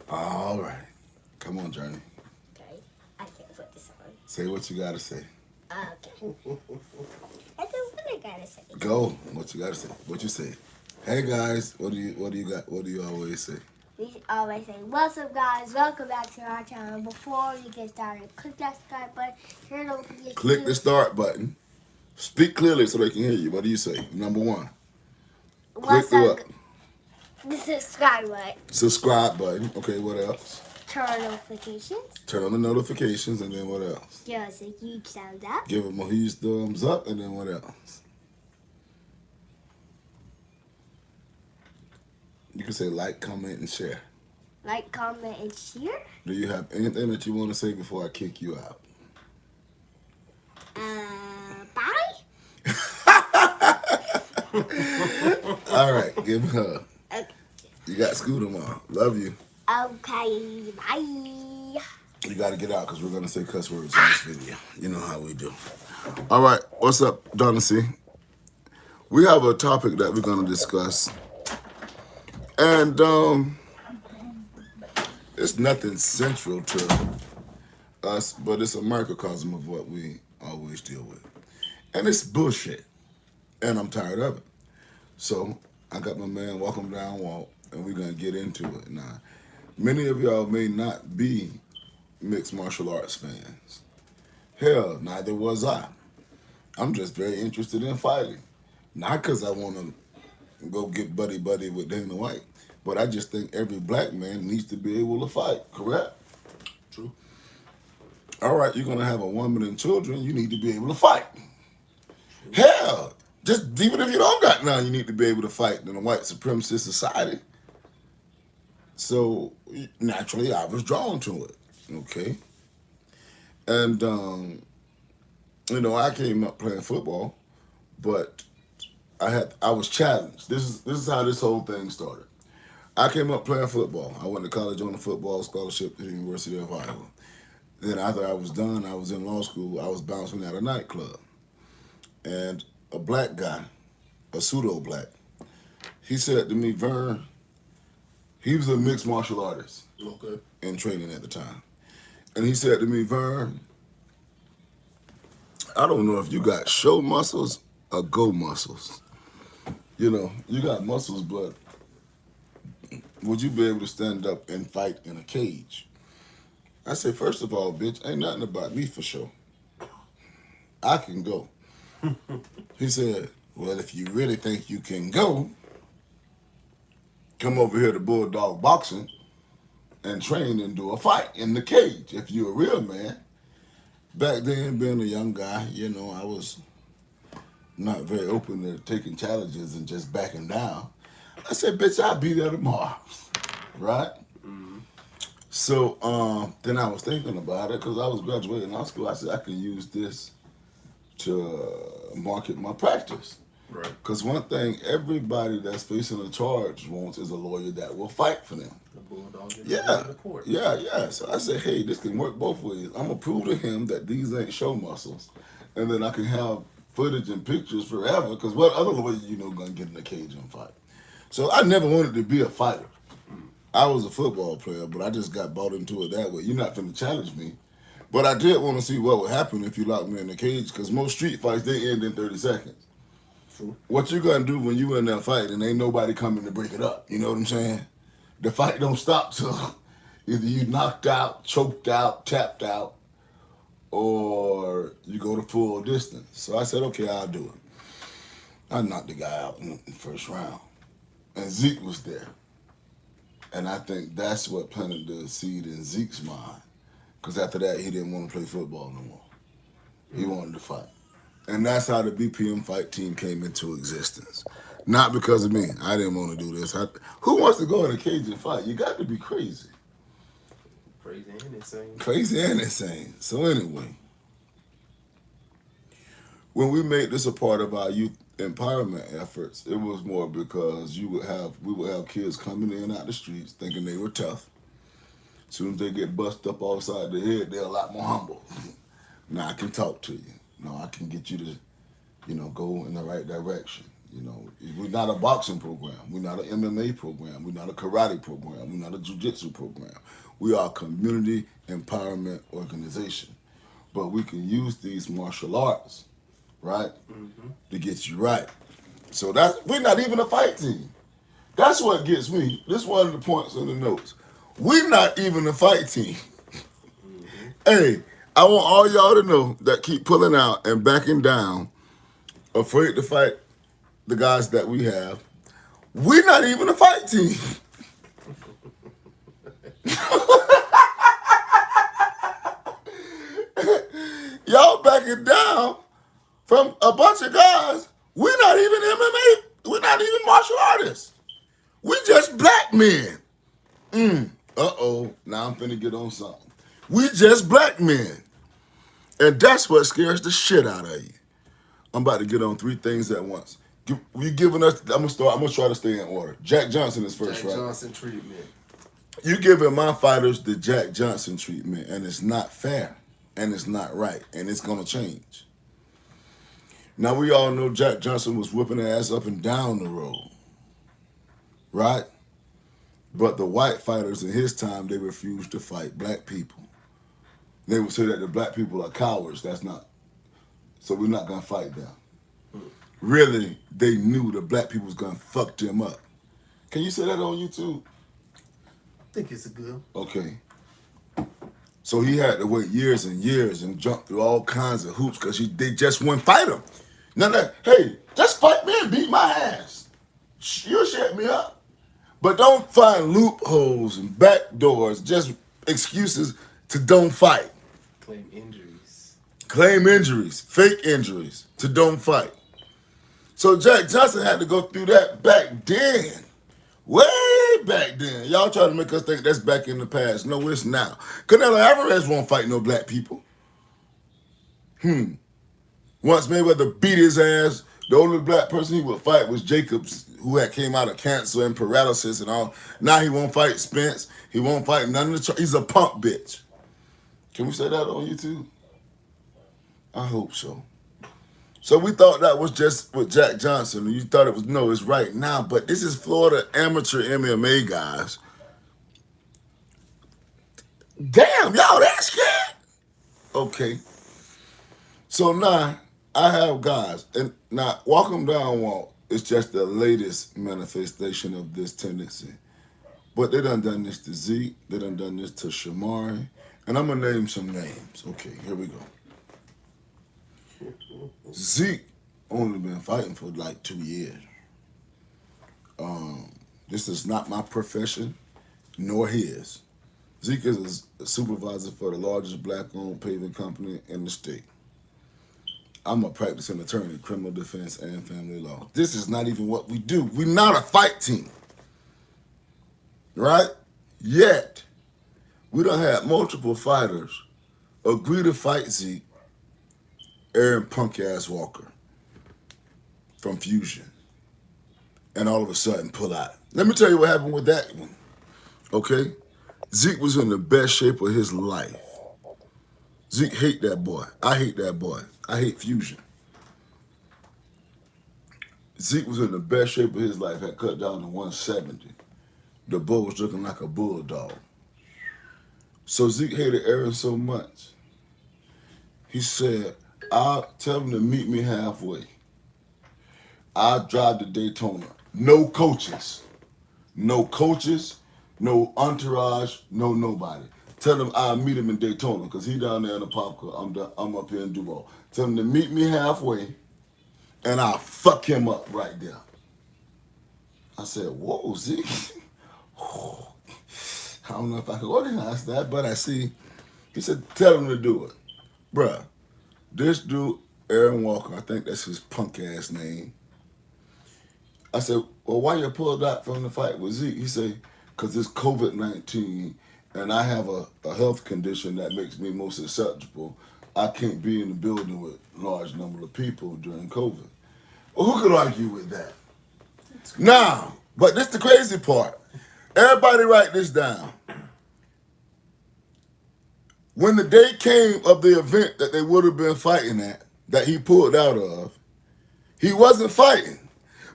All right. Come on, Journey. Okay, I can't put this on. Say what you gotta say. Okay. I don't what I gotta say. Go. What you gotta say. What you say. Hey guys, what do you got? What do you always say? We always say, what's up guys, welcome back to our channel. Before we get started, click that subscribe button, turn notifications. Click the start button. Speak clearly so they can hear you. What do you say? Number one. Click What's the up? what? The subscribe button. Subscribe button. Okay, what else? Turn notifications. Turn on the notifications, and then what else? Give us a huge thumbs up. Give them a huge thumbs up, and then what else? You can say like, comment, and share. Like, comment, and share. Do you have anything that you want to say before I kick you out? Bye. All right, give me a hug. Okay. You got school tomorrow. Love you. Okay, bye. You got to get out because we're going to say cuss words in this video. You know how we do. All right, what's up, Donna C? We have a topic that we're going to discuss. And it's nothing central to us, but it's a microcosm of what we always deal with. And it's bullshit. And I'm tired of it. So I got my man Welcome Down Walt, and we're going to get into it. Now, many of y'all may not be mixed martial arts fans. Hell, neither was I. I'm just very interested in fighting. Not because I want to go get buddy-buddy with Dana White, but I just think every black man needs to be able to fight, correct? True. All right, you're going to have a woman and children, you need to be able to fight. Hell, just even if you don't got none, you need to be able to fight in a white supremacist society. So naturally, I was drawn to it. Okay, and you know, I came up playing football, but I was challenged. This is how this whole thing started. I came up playing football. I went to college on a football scholarship at the University of Iowa. Then after I was done, I was in law school. I was bouncing at a nightclub, and a black guy, a pseudo black, he said to me, Vern, he was a mixed martial artist. Okay. In training at the time. And he said to me, Vern, I don't know if you got show muscles or go muscles. You know, you got muscles, but would you be able to stand up and fight in a cage? I said, first of all, bitch, ain't nothing about me for sure. I can go. He said, well, if you really think you can go, come over here to Bulldog Boxing and train and do a fight in the cage if you're a real man. Back then, being a young guy, you know, I was not very open to taking challenges and just backing down. I said, bitch, I'll be there tomorrow, right? Mm-hmm. So then I was thinking about it because I was graduating high school. I said, I can use this to market my practice. Right. Because one thing everybody that's facing a charge wants is a lawyer that will fight for them. The bulldog in Yeah, the court. yeah. So I said, hey, this can work both ways. I'm going to prove to him that these ain't show muscles. And then I can have footage and pictures forever, because what other lawyer you know going to get in a cage and fight? So I never wanted to be a fighter. I was a football player, but I just got bought into it that way. You're not going to challenge me. But I did want to see what would happen if you locked me in the cage, because most street fights, they end in 30 seconds. True. What you going to do when you in that fight and ain't nobody coming to break it up? You know what I'm saying? The fight don't stop till either you knocked out, choked out, tapped out, or you go to full distance. So I said, okay, I'll do it. I knocked the guy out in the first round. And Zeke was there. And I think that's what planted the seed in Zeke's mind. Because after that, he didn't want to play football no more. He wanted to fight. And that's how the BPM fight team came into existence. Not because of me. I didn't want to do this. Who wants to go in a cage and fight? You got to be crazy. Crazy and insane. Crazy and insane. So anyway, when we made this a part of our youth empowerment efforts, it was more because we would have kids coming in out the streets thinking they were tough. As soon as they get busted up all side the head, they're a lot more humble. Now I can talk to you. No, I can get you to, go in the right direction. You know, we're not a boxing program. We're not an MMA program. We're not a karate program. We're not a jiu-jitsu program. We are a community empowerment organization. But we can use these martial arts, right, to get you right. So we're not even a fight team. That's what gets me. This is one of the points in the notes. We're not even a fight team. Hey, I want all y'all to know that keep pulling out and backing down, afraid to fight the guys that we have. We're not even a fight team. Y'all backing down from a bunch of guys. We're not even MMA. We're not even martial artists. We just black men. Uh-oh. Now I'm finna get on something. We just black men. And that's what scares the shit out of you. I'm about to get on three things at once. You giving us, I'm gonna try to stay in order. Jack Johnson is first, Jack right? Johnson treatment. You giving my fighters the Jack Johnson treatment, and it's not fair, and it's not right, and it's gonna change. Now we all know Jack Johnson was whipping ass up and down the road, right? But the white fighters in his time, they refused to fight black people. They would say that the black people are cowards. That's not. So we're not gonna fight them. Really, they knew the black people was gonna fuck them up. Can you say that on YouTube? I think it's a good. Okay. So he had to wait years and years and jump through all kinds of hoops because they just wouldn't fight him. None of that, hey, just fight me and beat my ass. You'll shut me up. But don't find loopholes and back doors, just excuses to don't fight. Claim injuries. Claim injuries, fake injuries, to don't fight. So Jack Johnson had to go through that back then. Way back then. Y'all try to make us think that's back in the past. No, it's now. Canelo Alvarez won't fight no black people. Once Mayweather beat his ass, the only black person he would fight was Jacobs, who had came out of cancer and paralysis and all. Now he won't fight Spence. He won't fight none of the... He's a punk bitch. Can we say that on YouTube? I hope so. So we thought that was just with Jack Johnson. And you thought it was, no, it's right now. But this is Florida amateur MMA guys. Damn, y'all that scared? Okay. So now I have guys. And now Walk 'em Down Walk is just the latest manifestation of this tendency. But they done this to Zeke. They done this to Shamari. And I'm going to name some names. Okay, here we go. Zeke only been fighting for like 2 years. This is not my profession, nor his. Zeke is a supervisor for the largest black-owned paving company in the state. I'm a practicing attorney, criminal defense, and family law. This is not even what we do. We're not a fight team, right? Yet, we done had multiple fighters agree to fight Zeke, Aaron punk-ass Walker from Fusion, and all of a sudden pull out. Let me tell you what happened with that one, okay? Zeke was in the best shape of his life. Zeke hate that boy. I hate that boy. I hate Fusion. Zeke was in the best shape of his life, had cut down to 170. The bull was looking like a bulldog. So Zeke hated Aaron so much, he said, I'll tell him to meet me halfway. I'll drive to Daytona. No coaches. No coaches, no entourage, no nobody. Tell him I'll meet him in Daytona because he down there in the pop car. I'm up here in Duval. Tell him to meet me halfway and I'll fuck him up right there. I said, whoa, Zeke. I don't know if I can organize that, but I see. He said, tell him to do it. Bruh, this dude, Aaron Walker, I think that's his punk ass name. I said, well, why you pulled out from the fight with Zeke? He said, because it's COVID-19 and I have a health condition that makes me most susceptible. I can't be in the building with a large number of people during COVID. Well, who could argue with that? Now, but this the crazy part. Everybody write this down. When the day came of the event that they would have been fighting at, that he pulled out of, he wasn't fighting.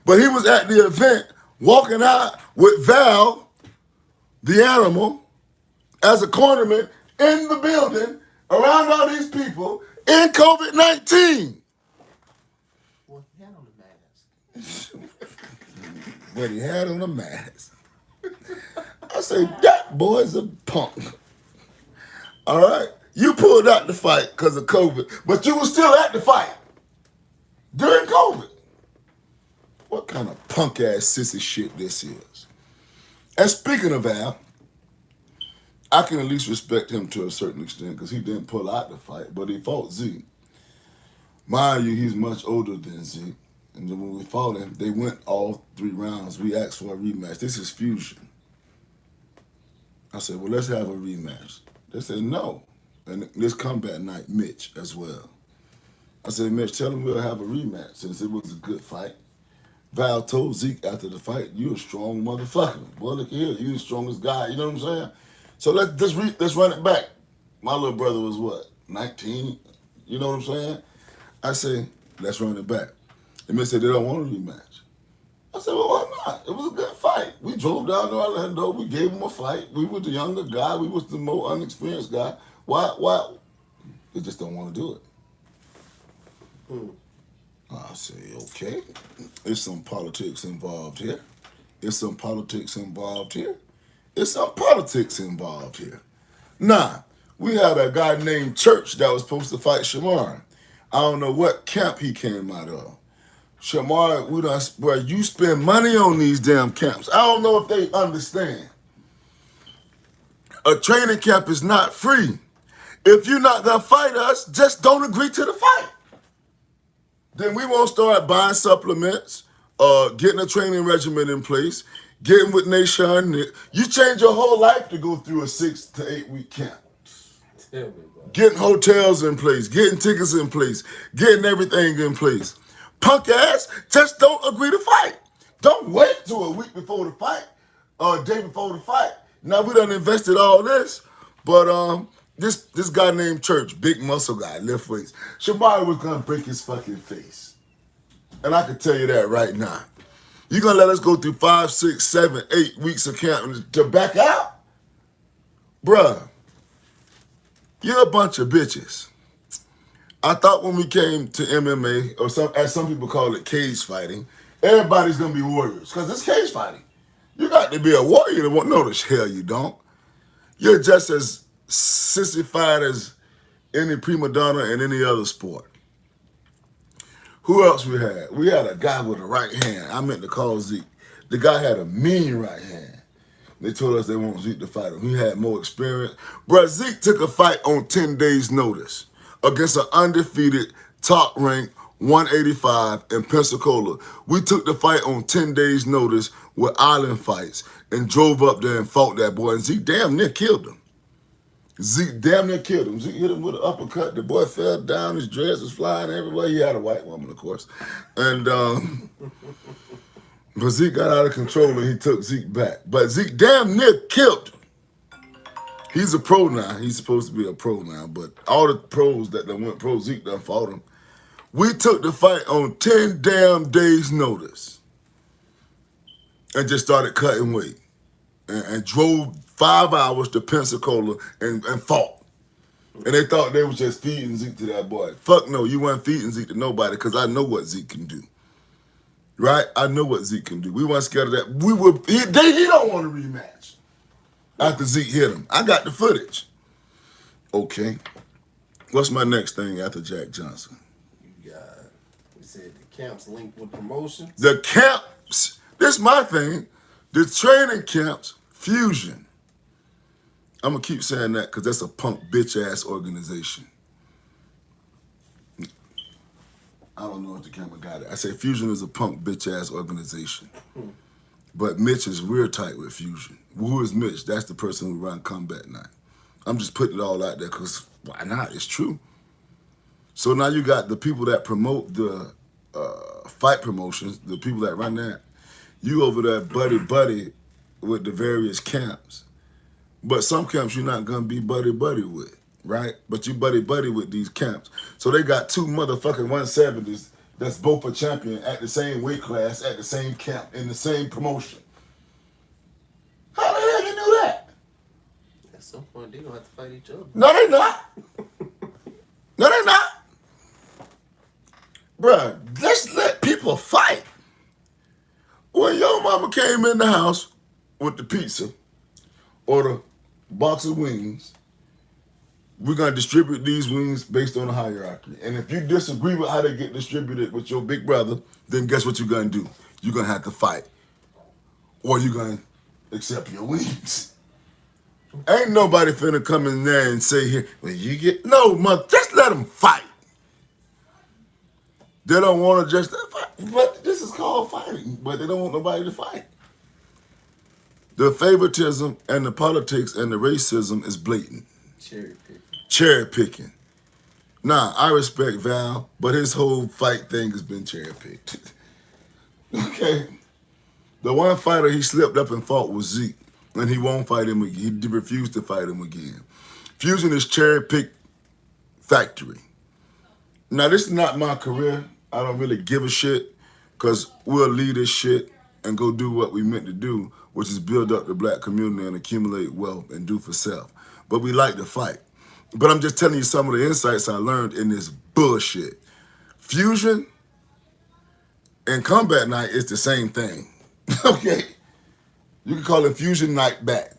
But he was at the event walking out with Val, the animal, as a cornerman in the building around all these people in COVID-19. Well, he had on the mask. But he had on a mask. I say, that boy's a punk. All right? You pulled out the fight because of COVID, but you were still at the fight during COVID. What kind of punk-ass sissy shit this is? And speaking of Al, I can at least respect him to a certain extent because he didn't pull out the fight, but he fought Zeke. Mind you, he's much older than Zeke. And then when we fought him, they went all 3 rounds. We asked for a rematch. This is Fusion. I said, well, let's have a rematch. They said, no. And this combat night, Mitch as well. I said, Mitch, tell him we'll have a rematch since it was a good fight. Val told Zeke after the fight, you a strong motherfucker. Boy, look here, you the strongest guy. You know what I'm saying? So let's run it back. My little brother was what, 19? You know what I'm saying? I say, let's run it back. And Mitch said they don't want a rematch. I said, well, why not? It was a good fight. We drove down to Orlando. We gave him a fight. We were the younger guy. We was the more unexperienced guy. Why? They just don't want to do it. I say, okay. There's some politics involved here. There's some politics involved here. There's some politics involved here. Nah, we had a guy named Church that was supposed to fight Shamar. I don't know what camp he came out of. Shamar, bro, you spend money on these damn camps. I don't know if they understand. A training camp is not free. If you're not gonna fight us, just don't agree to the fight. Then we won't start buying supplements, getting a training regimen in place, getting with Nation. You change your whole life to go through a 6 to 8 week camp. Tell me, bro. Getting hotels in place, getting tickets in place, getting everything in place. Punk ass, just don't agree to fight. Don't wait till a week before the fight or a day before the fight. Now we done invested all this, but this guy named Church, big muscle guy, lift weights. Shamari was gonna break his fucking face. And I can tell you that right now. You gonna let us go through 5, 6, 7, 8 weeks of camp to back out? Bruh, you're a bunch of bitches. I thought when we came to MMA, or as some people call it, cage fighting, everybody's gonna be warriors, because it's cage fighting. You got to be a warrior to want. No, the hell you don't. You're just as sissified as any prima donna in any other sport. Who else we had? We had a guy with a right hand. I meant to call Zeke. The guy had a mean right hand. They told us they want Zeke to fight him. He had more experience. Bruh, Zeke took a fight on 10 days' notice against an undefeated, top-ranked 185 in Pensacola. We took the fight on 10 days' notice with island fights and drove up there and fought that boy. And Zeke damn near killed him. Zeke damn near killed him. Zeke hit him with an uppercut. The boy fell down. His dress was flying everywhere. He had a white woman, of course. And but Zeke got out of control and he took Zeke back. But Zeke damn near killed him. He's a pro now. He's supposed to be a pro now. But all the pros that done went pro, Zeke done fought him. We took the fight on 10 damn days' notice and just started cutting weight and drove 5 hours to Pensacola and fought. And they thought they was just feeding Zeke to that boy. Fuck no, you weren't feeding Zeke to nobody because I know what Zeke can do. Right? I know what Zeke can do. We weren't scared of that. He don't want a rematch after Zeke hit him. I got the footage. Okay. What's my next thing after Jack Johnson? You got, we said the camps linked with promotions. The camps, this is my thing, the training camps, Fusion. I'm going to keep saying that because that's a punk bitch-ass organization. I don't know if the camera got it. I say Fusion is a punk bitch-ass organization. But Mitch is real tight with Fusion. Who is Mitch? That's the person who run Combat Night. I'm just putting it all out there because why not? It's true. So now you got the people that promote the fight promotions, the people that run that. You over there buddy with the various camps. But some camps you're not going to be buddy with, right? But you buddy with these camps. So they got 2 motherfucking 170s that's both a champion at the same weight class, at the same camp, in the same promotion. How the hell you knew that? At some point, they gonna have to fight each other. No, they not. No, they not. Bruh, let's let people fight. When your mama came in the house with the pizza or the box of wings, we're going to distribute these wings based on a hierarchy. And if you disagree with how they get distributed with your big brother, then guess what you're going to do? You're going to have to fight. Or you're going to accept your wings. Ain't nobody finna come in there and say here, well, you get... No, mother, just let them fight. They don't want to just fight. But this is called fighting. But they don't want nobody to fight. The favoritism and the politics and the racism is blatant. Cherry picking. Cherry picking. Nah, I respect Val, but his whole fight thing has been cherry picked. Okay? The one fighter he slipped up and fought was Zeke, and he won't fight him again. He refused to fight him again. Fusion is cherry picked factory. Now, this is not my career. I don't really give a shit, because we'll leave this shit and go do what we meant to do, which is build up the black community and accumulate wealth and do for self. But we like to fight. But I'm just telling you some of the insights I learned in this bullshit. Fusion and combat night is the same thing. Okay? You can call it fusion night back.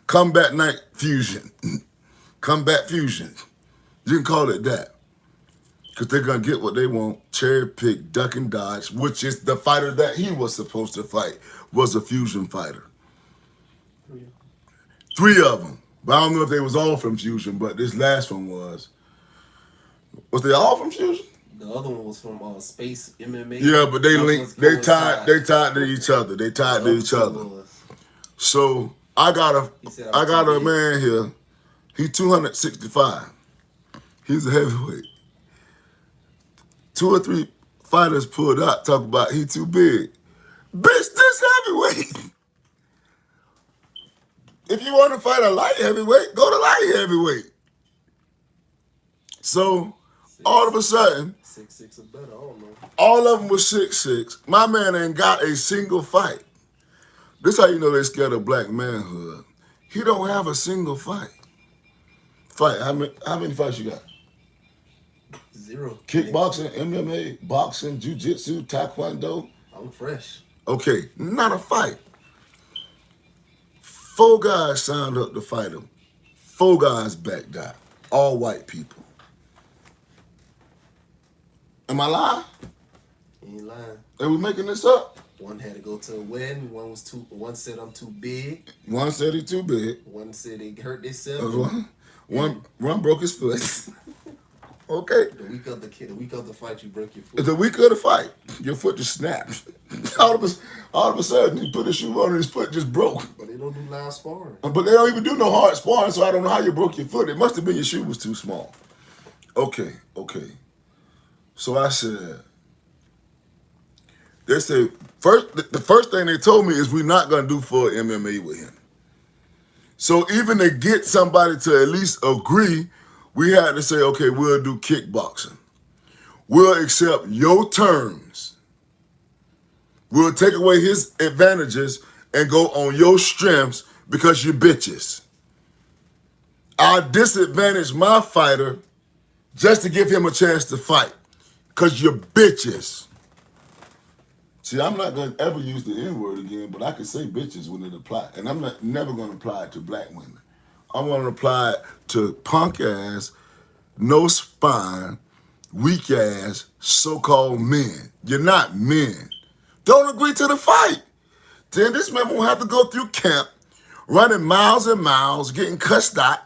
Combat night fusion. Combat fusion. You can call it that. Because they're going to get what they want. Cherry pick, duck and dodge, which is the fighter that he was supposed to fight, was a fusion fighter. 3 of them. But I don't know if they was all from Fusion, but this last one was. Was they all from Fusion? The other one was from Space MMA. Yeah, but they linked. They tied to each other. They tied to each other. So I got a man here. He's 265. He's a heavyweight. 2 or 3 fighters pulled out, talk about he too big. Bitch, this heavyweight. If you want to fight a light heavyweight, go to light heavyweight. So, all of a sudden, 6'6" or better, I don't know. all of them was 6'6". My man ain't got a single fight. This how you know they scared of black manhood. He don't have a single fight. How many fights you got? 0. Kickboxing, MMA, boxing, jiu-jitsu, taekwondo? I'm fresh. Okay, not a fight. 4 guys signed up to fight him. 4 guys backed out. All white people. Am I lying? You ain't lying. Are we making this up? One had to go to a wedding. One said I'm too big. One said he too big. One said they hurt themselves. One broke his foot. Okay. The week of the fight, you broke your foot. The week of the fight, your foot just snapped. all of a sudden, he put a shoe on and his foot just broke. But they don't do live sparring. But they don't even do no hard sparring, so I don't know how you broke your foot. It must have been your shoe was too small. Okay. So I said, they said, the first thing they told me is we're not going to do full MMA with him. So even to get somebody to at least agree, we had to say, okay, we'll do kickboxing. We'll accept your terms. We'll take away his advantages and go on your strengths because you're bitches. I'll disadvantage my fighter just to give him a chance to fight because you're bitches. See, I'm not going to ever use the N-word again, but I can say bitches when it applies. And I'm never going to apply it to black women. I'm going to apply it to punk-ass, no spine, weak-ass, so-called men. You're not men. Don't agree to the fight. Then this man won't have to go through camp, running miles and miles, getting cussed out,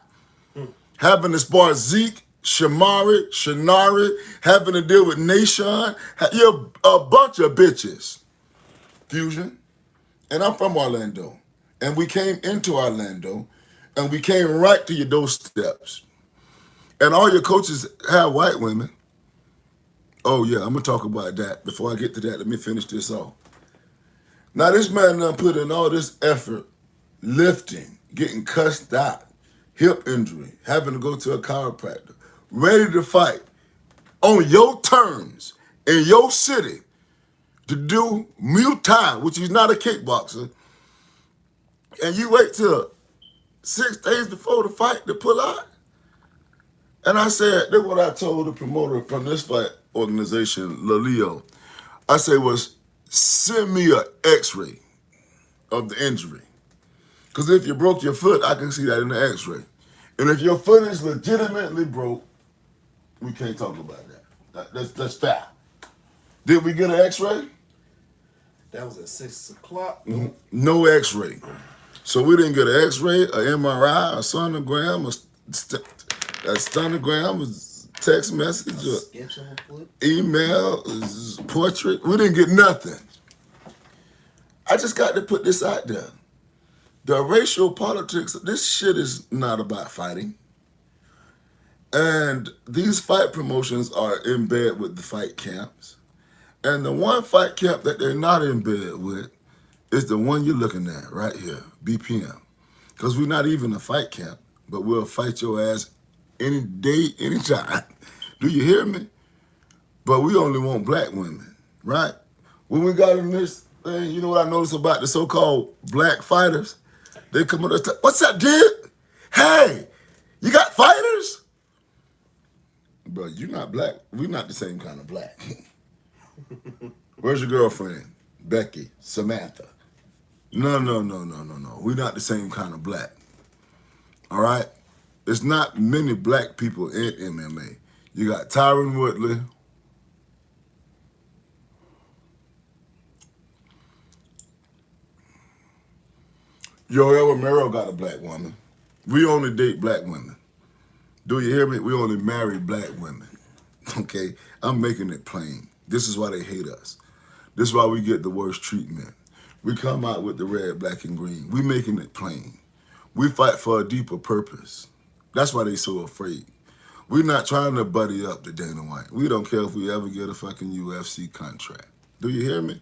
having to spar Zeke, Shinari, having to deal with Nation. You're a bunch of bitches. Fusion. And I'm from Orlando. And we came into Orlando, and we came right to your doorsteps. And all your coaches have white women. Oh, yeah, I'm going to talk about that. Before I get to that, let me finish this off. Now, this man done put in all this effort, lifting, getting cussed out, hip injury, having to go to a chiropractor, ready to fight on your terms, in your city to do Muay Thai, which is not a kickboxer, and you wait till 6 days before the fight to pull out? And I said, that's what I told the promoter from this fight organization, Laleo. I said, was send me an x-ray of the injury. Because if you broke your foot, I can see that in the x-ray. And if your foot is legitimately broke, we can't talk about that. That's fair. Did we get an x-ray? That was at 6 o'clock. Mm-hmm. No x-ray. So we didn't get an x-ray, an MRI, a sonogram, a stenogram, a text message, A sketch on the foot. email, portrait. We didn't get nothing. I just got to put this out there. The racial politics, this shit is not about fighting. And these fight promotions are in bed with the fight camps. And the one fight camp that they're not in bed with is the one you're looking at right here, BPM. Because we're not even a fight camp, but we'll fight your ass any day, anytime. Do you hear me? But we only want black women, right? When we got in this thing, you know what I noticed about the so-called black fighters? They come up and say, what's up, dude? Hey, you got fighters? Bro, you're not black. We're not the same kind of black. Where's your girlfriend? Becky, Samantha. No. We're not the same kind of black. All right? There's not many black people in MMA. You got Tyron Woodley. Yoel Romero got a black woman. We only date black women. Do you hear me? We only marry black women. Okay? I'm making it plain. This is why they hate us. This is why we get the worst treatment. We come out with the red, black, and green. We making it plain. We fight for a deeper purpose. That's why they so afraid. We're not trying to buddy up to Dana White. We don't care if we ever get a fucking UFC contract. Do you hear me?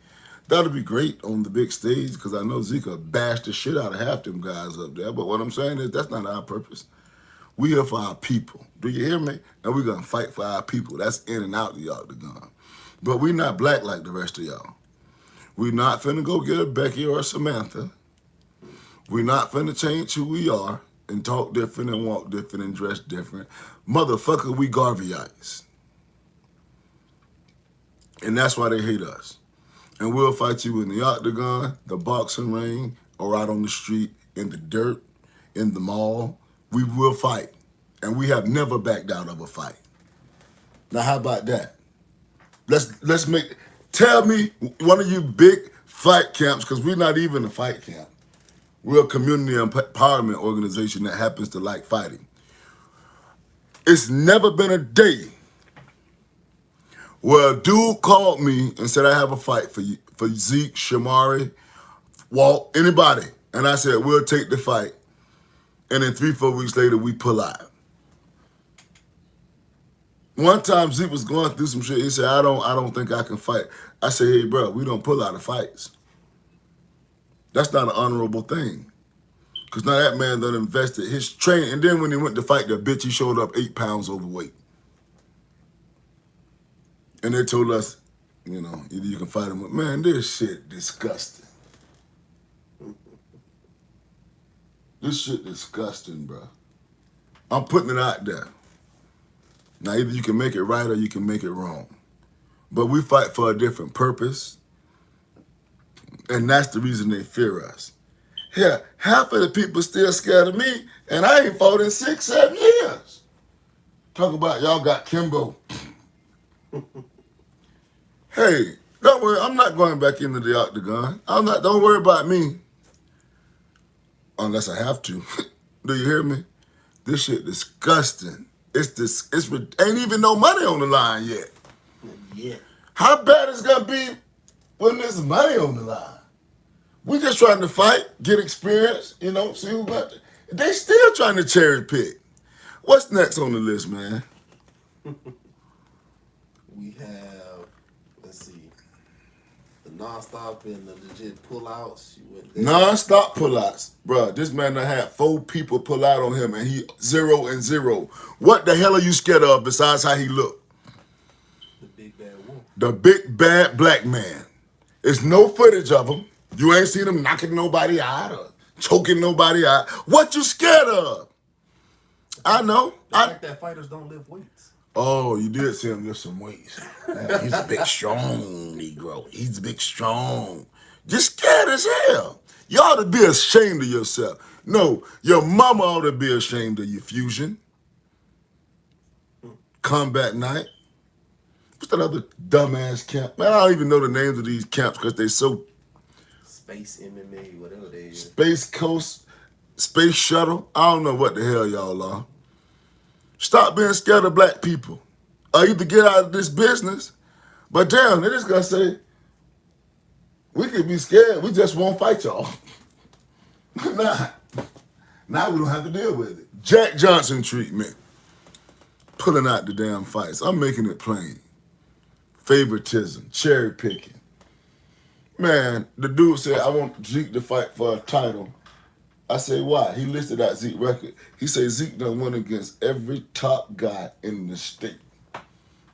That'll be great on the big stage because I know Zika bashed the shit out of half them guys up there. But what I'm saying is that's not our purpose. We here for our people. Do you hear me? And we're going to fight for our people. That's in and out the octagon. But we not black like the rest of y'all. We not finna go get a Becky or a Samantha. We not finna change who we are and talk different and walk different and dress different. Motherfucker, we Garveyites. And that's why they hate us. And we'll fight you in the octagon, the boxing ring, or out on the street, in the dirt, in the mall. We will fight. And we have never backed out of a fight. Now, how about that? Let's make, tell me one of you big fight camps, because we're not even a fight camp. We're a community empowerment organization that happens to like fighting. It's never been a day where a dude called me and said, I have a fight for you, for Zeke, Shamari, Walt, anybody. And I said, we'll take the fight. And then 3-4 weeks later, we pull out. One time Zeke was going through some shit. He said, I don't think I can fight. I said, hey, bro, we don't pull out of fights. That's not an honorable thing. Because now that man done invested his training. And then when he went to fight the bitch, he showed up 8 pounds overweight. And they told us, you know, either you can fight him with, man, this shit disgusting. This shit disgusting, bro. I'm putting it out there. Now, either you can make it right or you can make it wrong. But we fight for a different purpose. And that's the reason they fear us. Hell, half of the people still scared of me, and I ain't fought in 6-7 years. Talk about y'all got Kimbo. Hey, don't worry, I'm not going back into the octagon. Don't worry about me. Unless I have to. Do you hear me? This shit disgusting. Ain't even no money on the line yet. Yeah. How bad it's gonna be when there's money on the line? We just trying to fight, get experience, you know, see who got it. They still trying to cherry pick. What's next on the list, man? We have, let's see, the nonstop and the legit pullouts. You went there. Non-stop pullouts. Bruh, this man done had 4 people pull out on him and he 0-0. What the hell are you scared of besides how he look? The big bad wolf. The big bad black man. There's no footage of him. You ain't seen him knocking nobody out or choking nobody out. What you scared of? I know. The fact that fighters don't lift weights. Oh, you did see him lift some weights. He's a big, strong Negro. He's big, strong. Just scared as hell. You ought to be ashamed of yourself. No, your mama ought to be ashamed of you, Fusion. Combat Night. What's that other dumbass camp? Man, I don't even know the names of these camps because they so... Space MMA, whatever they is. Space Coast, Space Shuttle. I don't know what the hell y'all are. Stop being scared of black people. Or either get out of this business. But damn, they just gonna say, we could be scared, we just won't fight y'all. Nah. Now we don't have to deal with it. Jack Johnson treatment. Pulling out the damn fights. I'm making it plain. Favoritism, cherry picking. Man, the dude said, I want Zeke to fight for a title. I say, why? He listed out Zeke's record. He said Zeke done went against every top guy in the state.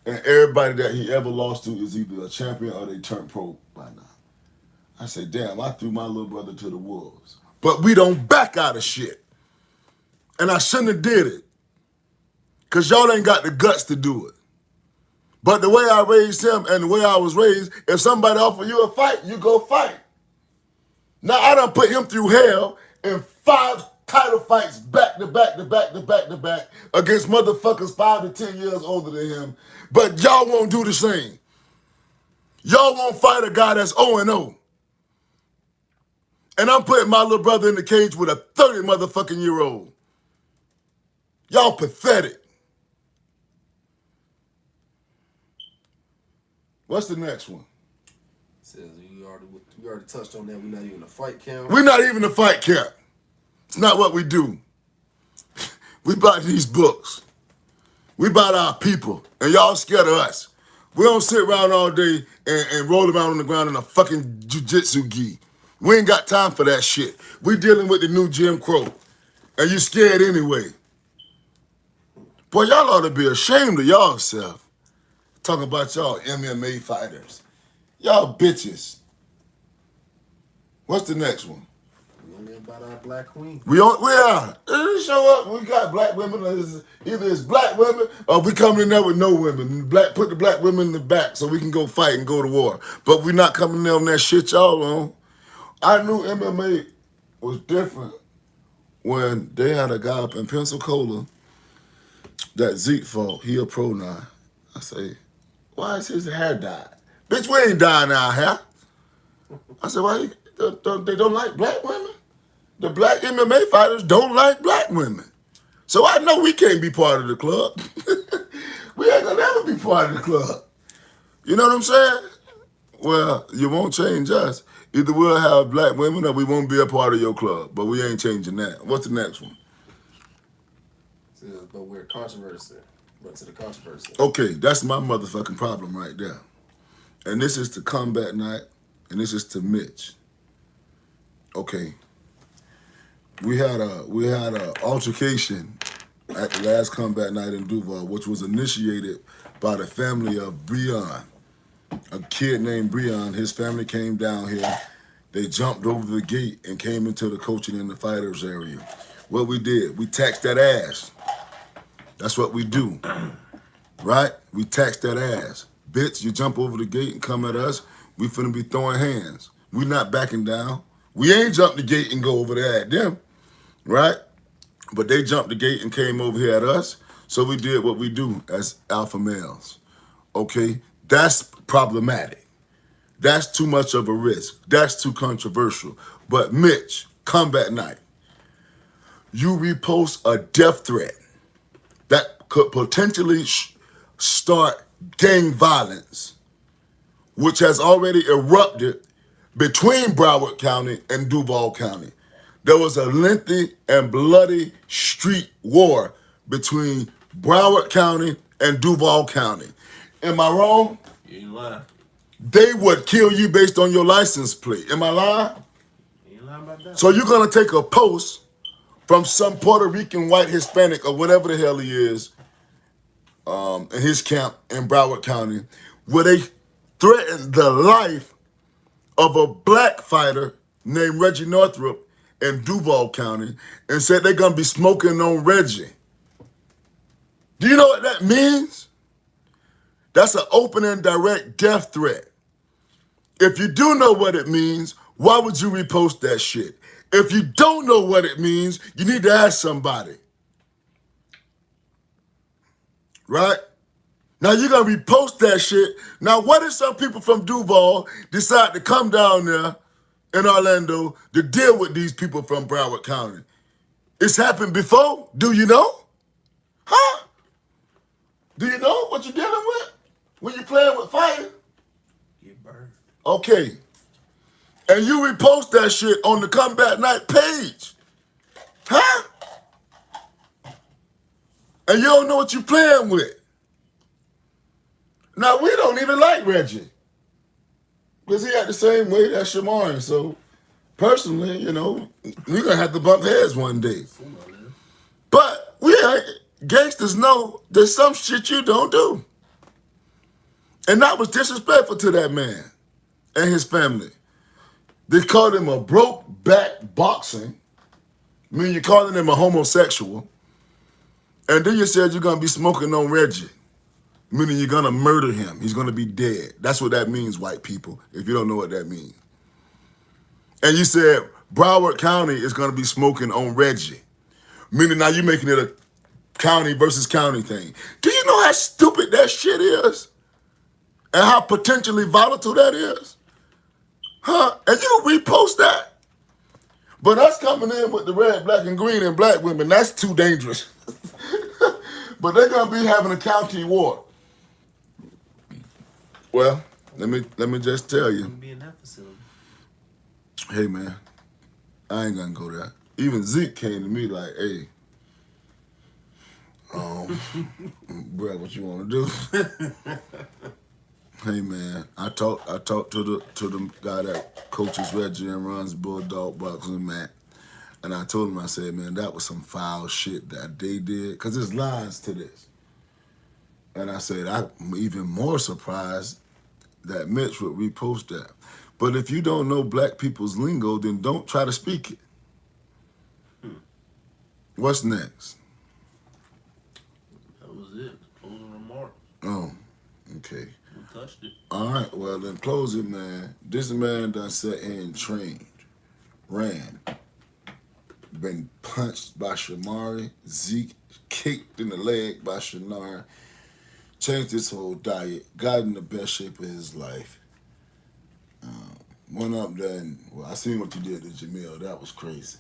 And everybody that he ever lost to is either a champion or they turned pro by now. I say, damn, I threw my little brother to the wolves. But we don't back out of shit. And I shouldn't have did it. Because y'all ain't got the guts to do it. But the way I raised him and the way I was raised, if somebody offer you a fight, you go fight. Now, I done put him through hell in 5 title fights back to back to back to back to back against motherfuckers 5 to 10 years older than him. But y'all won't do the same. Y'all won't fight a guy that's 0-0. And I'm putting my little brother in the cage with a 30 motherfucking year old. Y'all pathetic. What's the next one? Says we already touched on that. We're not even a fight camp. We're not even a fight camp. It's not what we do. We bought these books. We bought our people. And y'all scared of us. We don't sit around all day and roll around on the ground in a fucking jiu-jitsu gi. We ain't got time for that shit. We dealing with the new Jim Crow. And you scared anyway. Boy, y'all ought to be ashamed of y'allself. Talking about y'all MMA fighters. Y'all bitches. What's the next one? We about our black queen. We are. They show up. We got black women. Either it's black women or we coming in there with no women. Put the black women in the back so we can go fight and go to war. But we not coming in on that shit y'all on. I knew MMA was different when they had a guy up in Pensacola that Zeke fought. He a pro now. I say, why is his hair dyed? Bitch, we ain't dyeing our hair. I said, why they don't like black women? The black MMA fighters don't like black women. So I know we can't be part of the club. We ain't gonna ever be part of the club. You know what I'm saying? Well, you won't change us. Either we'll have black women or we won't be a part of your club. But we ain't changing that. What's the next one? Says, but we're controversy. But to the controversy. Okay, that's my motherfucking problem right there. And this is to Combat Night, and this is to Mitch. Okay. We had a altercation at the last Combat Night in Duval, which was initiated by the family of Breon. A kid named Breon, his family came down here. They jumped over the gate and came into the coaching and the fighters area. What we did, we taxed that ass. That's what we do, right? We tax that ass. Bitch, you jump over the gate and come at us, we finna be throwing hands. We not backing down. We ain't jumped the gate and go over there at them, right? But they jumped the gate and came over here at us, so we did what we do as alpha males, okay? That's problematic. That's too much of a risk. That's too controversial. But Mitch, Combat Night, you repost a death threat that could potentially start gang violence, which has already erupted between Broward County and Duval County. There was a lengthy and bloody street war between Broward County and Duval County. Am I wrong? You ain't lying. They would kill you based on your license plate. Am I lying? You ain't lying about that. So you're gonna take a post from some Puerto Rican white Hispanic or whatever the hell he is in his camp in Broward County, where they threatened the life of a black fighter named Reggie Northrup in Duval County and said they're going to be smoking on Reggie. Do you know what that means? That's an open and direct death threat. If you do know what it means, why would you repost that shit? If you don't know what it means, you need to ask somebody. Right? Now you're going to repost that shit. Now what if some people from Duval decide to come down there in Orlando to deal with these people from Broward County? It's happened before. Do you know? Huh? Do you know what you're dealing with when you're playing with fire? Get burned. Okay. And you repost that shit on the Combat Night page. Huh? And you don't know what you're playing with. Now, we don't even like Reggie. Because he had the same weight as Shamar. So, personally, you know, we're going to have to bump heads one day. But gangsters know there's some shit you don't do. And that was disrespectful to that man and his family. They called him a broke back boxing. I mean, you're calling him a homosexual. And then you said you're going to be smoking on Reggie. Meaning you're going to murder him. He's going to be dead. That's what that means, white people, if you don't know what that means. And you said Broward County is going to be smoking on Reggie. Meaning now you're making it a county versus county thing. Do you know how stupid that shit is? And how potentially volatile that is? Huh? And you repost that? But us coming in with the red, black, and green and black women, that's too dangerous. But they're going to be having a county war. Well, let me just tell you. Be in that facility. Hey, man, I ain't going to go there. Even Zeke came to me like, hey, bro, what you want to do? Hey, man, I talked to the guy that coaches Reggie and runs Bulldog Boxing, Matt. And I told him, I said, man, that was some foul shit that they did. Because there's lines to this. And I said, I'm even more surprised that Mitch would repost that. But if you don't know black people's lingo, then don't try to speak it. What's next? That was it. Closing remarks. Oh, okay. We touched it. All right, well, then close it, man. This man done sat here and trained, ran, been punched by Shamari, Zeke kicked in the leg by Shanari, changed his whole diet, got in the best shape of his life. Went up there and, well, I seen what you did to Jamil. That was crazy.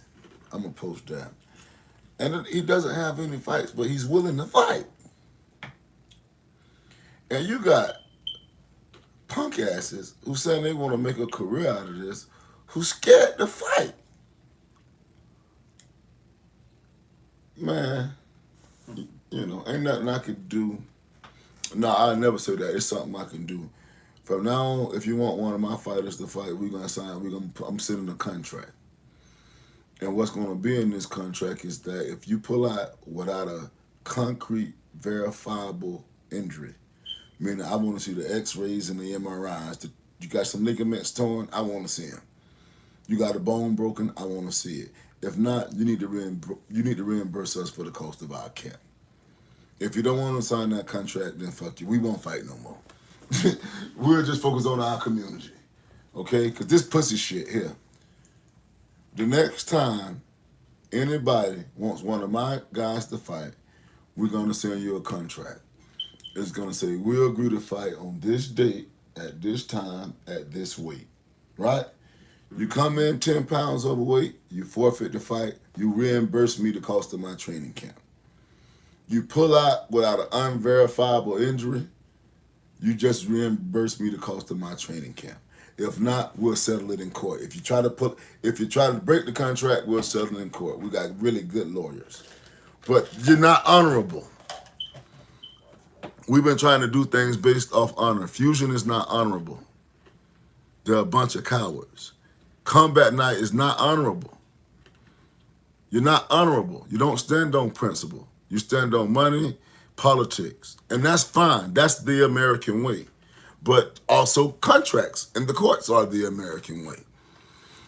I'm going to post that. And he doesn't have any fights, but he's willing to fight. And you got punk asses who saying they want to make a career out of this, who's scared to fight. Man, you know, ain't nothing I could do. No, I never say that. It's something I can do. From now on, if you want one of my fighters to fight, I'm sending a contract. And what's going to be in this contract is that if you pull out without a concrete, verifiable injury, meaning I want to see the x-rays and the MRIs, you got some ligaments torn, I want to see them. You got a bone broken, I want to see it. If not, you need to reimburse us for the cost of our camp. If you don't want to sign that contract, then fuck you. We won't fight no more. We'll just focus on our community, okay? Because this pussy shit here. The next time anybody wants one of my guys to fight, we're going to send you a contract. It's going to say, we'll agree to fight on this date, at this time, at this weight, right? You come in 10 pounds overweight, you forfeit the fight, you reimburse me the cost of my training camp. You pull out without an unverifiable injury, you just reimburse me the cost of my training camp. If not, we'll settle it in court. If you try to break the contract, we'll settle it in court. We got really good lawyers. But you're not honorable. We've been trying to do things based off honor. Fusion is not honorable. They're a bunch of cowards. Combat Night is not honorable. You're not honorable. You don't stand on principle. You stand on money, politics. And that's fine. That's the American way. but also contracts in the courts are the American way.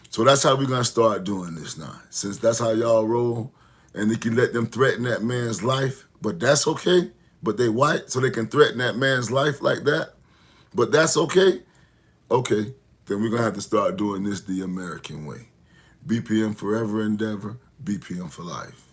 So that's how we're gonna start doing this now. Since that's how y'all roll, and they can let them threaten that man's life, but that's okay. But they white, so they can threaten that man's life like that. But that's okay. Okay, then we're gonna have to start doing this the American way. BPM forever endeavor, BPM for life.